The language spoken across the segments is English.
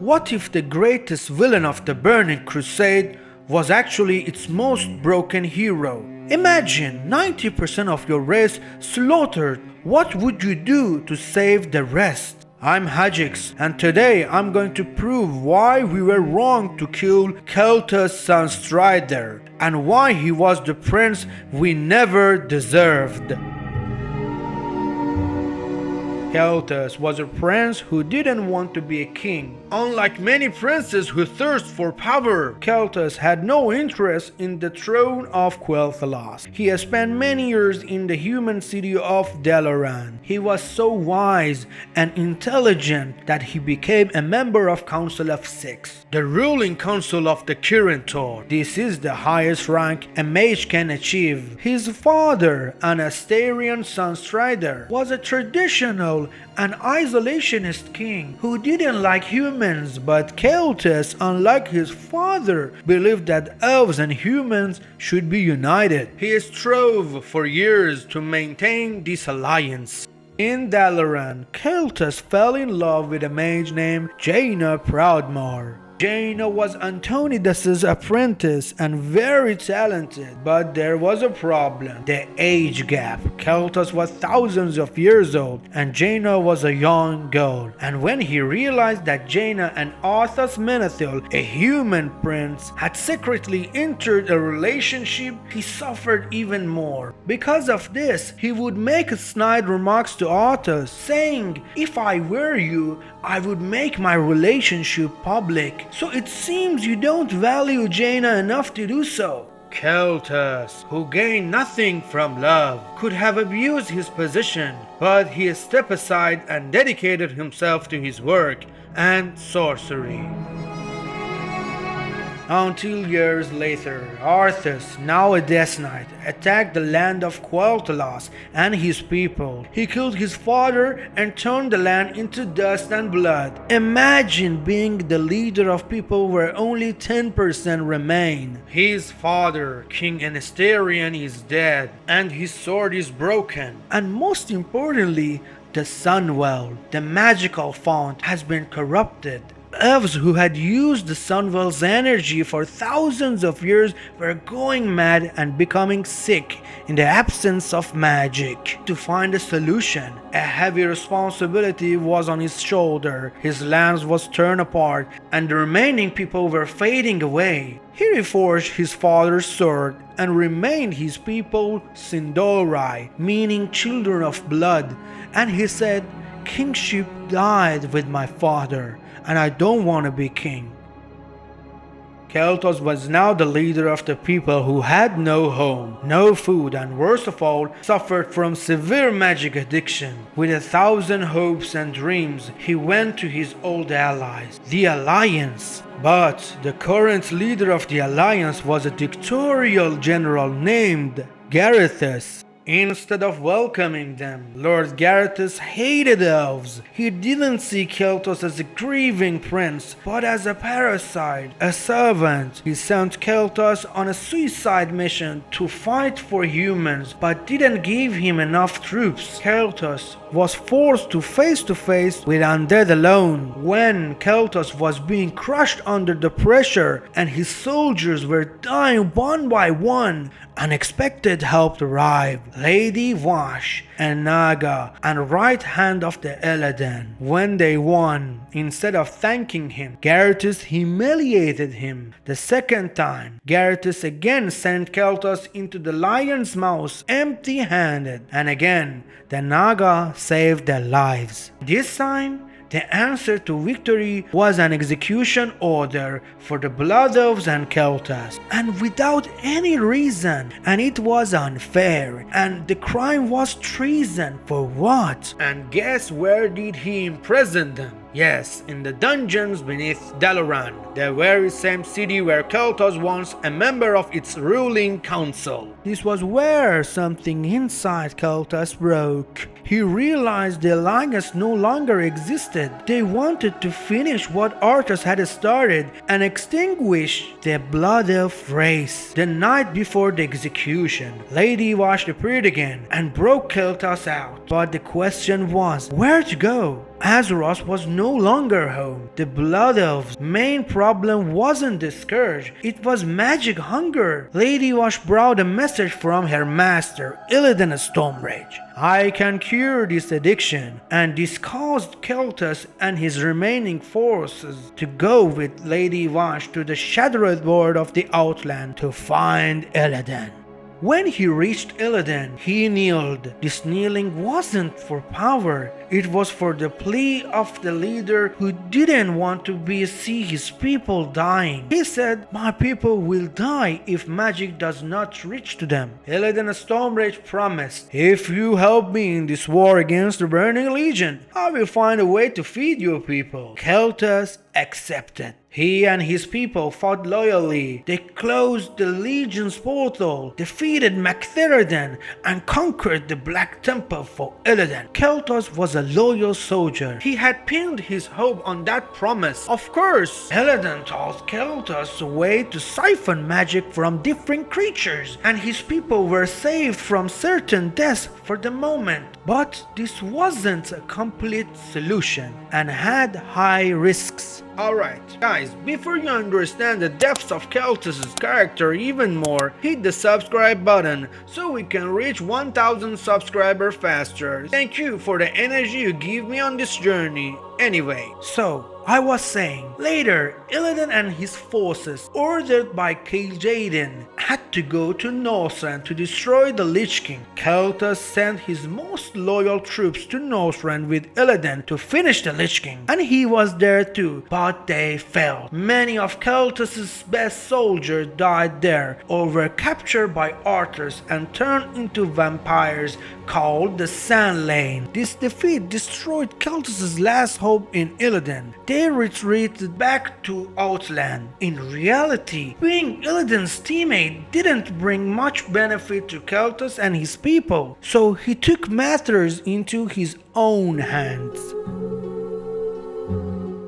What if the greatest villain of the Burning Crusade was actually its most broken hero? Imagine 90% of your race slaughtered. What would you do to save the rest? I'm Haajix, and today I'm going to prove why we were wrong to kill Kael'thas Sunstrider and why he was the prince we never deserved. Kael'thas was a prince who didn't want to be a king. Unlike many princes who thirst for power, Kael'thas had no interest in the throne of Quel'Thalas. He had spent many years in the human city of Dalaran. He was so wise and intelligent that he became a member of Council of Six, the ruling council of the Kirintor. This is the highest rank a mage can achieve. His father, an Astarian Sunstrider, was a traditional an isolationist king who didn't like humans, but Kael'thas, unlike his father, believed that elves and humans should be united. He strove for years to maintain this alliance. In Dalaran, Kael'thas fell in love with a mage named Jaina Proudmoore. Jaina was Antonidas' apprentice and very talented, but there was a problem: the age gap. Kael'thas was thousands of years old and Jaina was a young girl, and when he realized that Jaina and Arthas Menethil, a human prince, had secretly entered a relationship, he suffered even more. Because of this, he would make snide remarks to Arthas, saying, "If I were you, I would make my relationship public. So it seems you don't value Jaina enough to do so." Kael'thas, who gained nothing from love, could have abused his position, but he stepped aside and dedicated himself to his work and sorcery. Until years later, Arthas, now a Death Knight, attacked the land of Quel'Thalas and his people. He killed his father and turned the land into dust and blood. Imagine being the leader of people where only 10% remain. His father, King Astarian, is dead and his sword is broken. And most importantly, the Sunwell, the magical fount, has been corrupted. Elves who had used the Sunwell's energy for thousands of years were going mad and becoming sick in the absence of magic. To find a solution, a heavy responsibility was on his shoulder. His lands was torn apart and the remaining people were fading away. He reforged his father's sword and renamed his people Sindorai, meaning children of blood, and he said, "Kingship died with my father, and I don't want to be king." Kael'thas was now the leader of the people who had no home, no food, and worst of all, suffered from severe magic addiction. With 1,000 hopes and dreams, he went to his old allies, the Alliance. But the current leader of the Alliance was a dictatorial general named Garithos. Instead of welcoming them, Lord Garithos hated elves. He didn't see Kael'thas as a grieving prince, but as a parasite, a servant. He sent Kael'thas on a suicide mission to fight for humans, but didn't give him enough troops. Kael'thas was forced to face with undead alone. When Kael'thas was being crushed under the pressure and his soldiers were dying one by one, unexpected help arrived. Lady Vash and Naga, and right hand of the Illidan. When they won, instead of thanking him, Garithos humiliated him. The second time, Garithos again sent Kael'thas into the lion's mouth empty-handed, and again the Naga saved their lives. This time, the answer to victory was an execution order for the Blood Elves and Kael'thas, and without any reason, and it was unfair, and the crime was treason. For what? And guess where did he imprison them? Yes, in the dungeons beneath Dalaran, the very same city where Kael'thas was a member of its ruling council. This was where something inside Kael'thas broke. He realized the Alliance no longer existed. They wanted to finish what Arthas had started and extinguish the Blood Elf race. The night before the execution, Lady Vash appeared again and broke Kael'thas out. But the question was, where to go? Azeroth was no longer home. The Blood Elves' main problem wasn't the Scourge, it was magic hunger. Lady Wash brought a message from her master, Illidan Stormrage. I can cure this addiction, and this caused Kael'thas and his remaining forces to go with Lady Wash to the shadowed world of the Outland to find Illidan. When he reached Illidan, he kneeled. This kneeling wasn't for power, it was for the plea of the leader who didn't want to see his people dying. He said, "My people will die if magic does not reach to them." Illidan Stormrage promised, "If you help me in this war against the Burning Legion, I will find a way to feed your people." Kael'thas accepted. He and his people fought loyally. They closed the Legion's portal, defeated Magtheridon, and conquered the Black Temple for Illidan. Kael'thas was a loyal soldier. He had pinned his hope on that promise. Of course, Illidan taught Kael'thas a way to siphon magic from different creatures, and his people were saved from certain deaths for the moment. But this wasn't a complete solution and had high risks. Alright, guys, before you understand the depths of Kael'thas' character even more, hit the subscribe button so we can reach 1000 subscribers faster. Thank you for the energy you give me on this journey. Anyway, so I was saying, later Illidan and his forces, ordered by Kil'jaeden, had to go to Northrend to destroy the Lich King. Kael'thas sent his most loyal troops to Northrend with Illidan to finish the Lich King, and he was there too, but they failed. Many of Kael'thas' best soldiers died there, or were captured by Arthas and turned into vampires called the Sand Lane. This defeat destroyed Kael'thas' last hope in Illidan. They retreated back to Outland. In reality, being Illidan's teammate didn't bring much benefit to Kael'thas and his people, so he took matters into his own hands.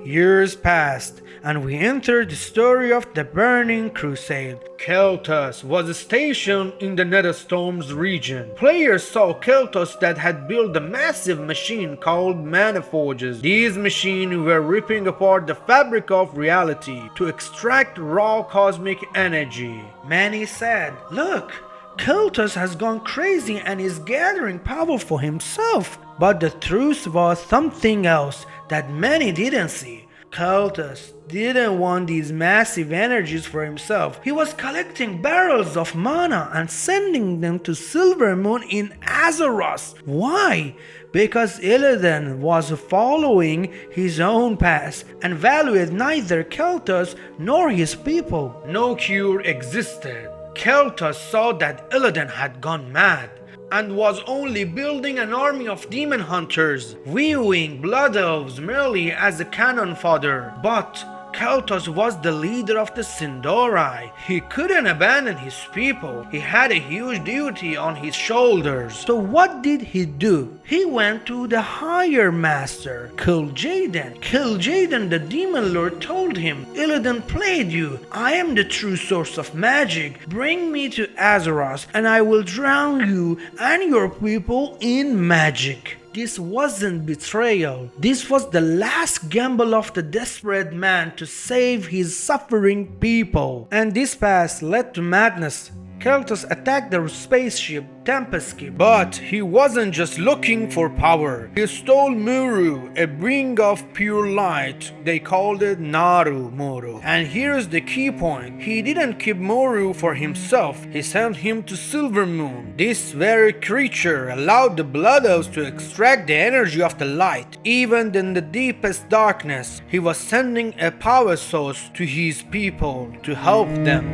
Years passed, and we entered the story of the Burning Crusade. Kael'thas was stationed in the Netherstorm's region. Players saw Kael'thas that had built a massive machine called Mana Forges. These machines were ripping apart the fabric of reality to extract raw cosmic energy. Many said, "Look, Kael'thas has gone crazy and is gathering power for himself." But the truth was something else that many didn't see. Kael'thas didn't want these massive energies for himself. He was collecting barrels of mana and sending them to Silvermoon in Azeroth. Why? Because Illidan was following his own path and valued neither Kael'thas nor his people. No cure existed. Kael'thas saw that Illidan had gone mad and was only building an army of demon hunters, viewing Blood Elves merely as a cannon fodder. But Kael'thas was the leader of the Sin'dorei. He couldn't abandon his people. He had a huge duty on his shoulders. So what did he do? He went to the higher master, Kil'jaeden. Kil'jaeden, the demon lord, told him, "Illidan played you. I am the true source of magic. Bring me to Azeroth and I will drown you and your people in magic." This wasn't betrayal. This was the last gamble of the desperate man to save his suffering people. And this path led to madness. Kael'thas attacked the spaceship Tempest Keep, but he wasn't just looking for power. He stole Muru, a being of pure light. They called it Naru Muru. And here's the key point. He didn't keep Muru for himself. He sent him to Silvermoon. This very creature allowed the Blood Elves to extract the energy of the light. Even in the deepest darkness, he was sending a power source to his people to help them.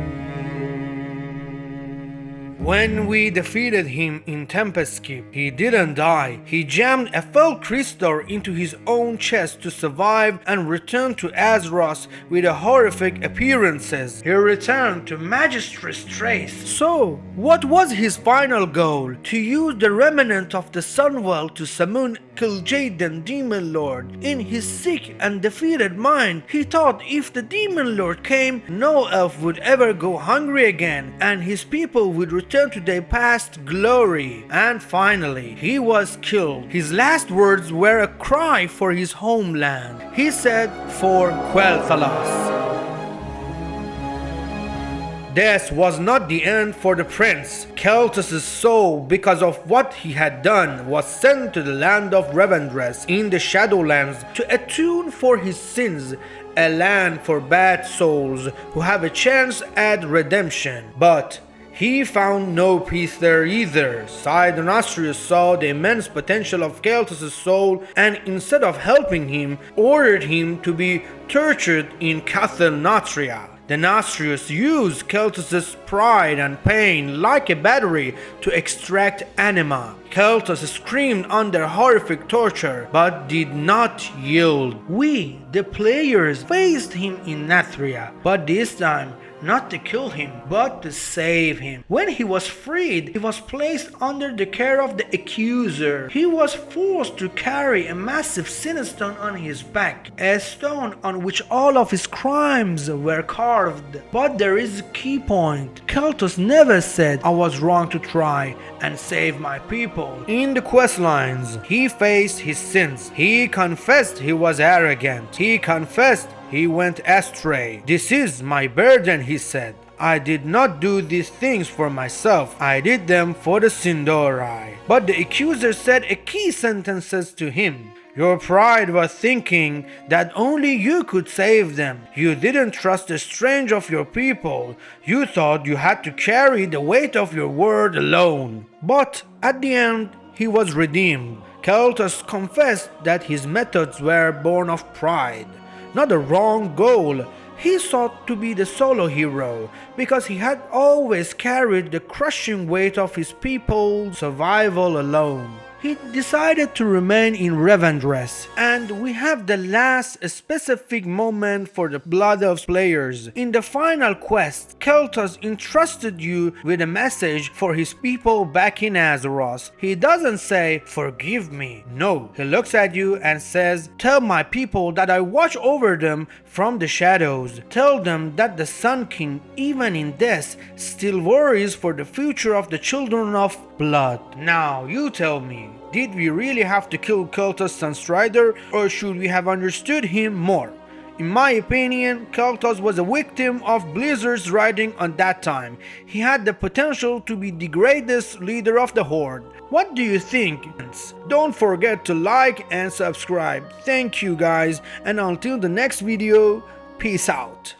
When we defeated him in Tempest Keep, he didn't die. He jammed a fell crystal into his own chest to survive and returned to Azeroth with horrific appearances. He returned to Magistrate's Trace. So, what was his final goal? To use the remnant of the Sunworld to summon fickle Jaden Demon Lord. In his sick and defeated mind, he thought if the Demon Lord came, no elf would ever go hungry again, and his people would return to their past glory. And finally, he was killed. His last words were a cry for his homeland. He said, "For Quel'Thalas." This was not the end for the prince. Kael'thas' soul, because of what he had done, was sent to the land of Revendreth in the Shadowlands to atone for his sins, a land for bad souls who have a chance at redemption. But he found no peace there either. Sidon saw the immense potential of Kael'thas' soul and instead of helping him, ordered him to be tortured in Cathal Natria. The Nostrius used Kael'thas' pride and pain like a battery to extract anima. Kael'thas screamed under horrific torture, but did not yield. We, the players, faced him in Nathria, but this time not to kill him, but to save him. When he was freed, he was placed under the care of the accuser. He was forced to carry a massive sin stone on his back, a stone on which all of his crimes were carved. But there is a key point. Kael'thas never said, "I was wrong to try and save my people." In the quest lines, he faced his sins. He confessed he was arrogant. He confessed he went astray. "This is my burden," he said. "I did not do these things for myself. I did them for the Sin'dorei." But the accuser said a key sentences to him. Your pride was thinking that only you could save them. You didn't trust the strength of your people. You thought you had to carry the weight of your word alone. But at the end, he was redeemed. Kael'thas confessed that his methods were born of pride, not a wrong goal. He sought to be the solo hero because he had always carried the crushing weight of his people's survival alone. He decided to remain in Revendreth, and we have the last specific moment for the Blood Elves players. In the final quest, Kael'thas entrusted you with a message for his people back in Azeroth. He doesn't say, "Forgive me." No, he looks at you and says, "Tell my people that I watch over them from the shadows. Tell them that the Sun King, even in death, still worries for the future of the children of blood." Now, you tell me, did we really have to kill Kael'thas Sunstrider, or should we have understood him more? In my opinion, Kael'thas was a victim of Blizzard's writing on that time. He had the potential to be the greatest leader of the Horde. What do you think? Don't forget to like and subscribe. Thank you guys, and until the next video, peace out.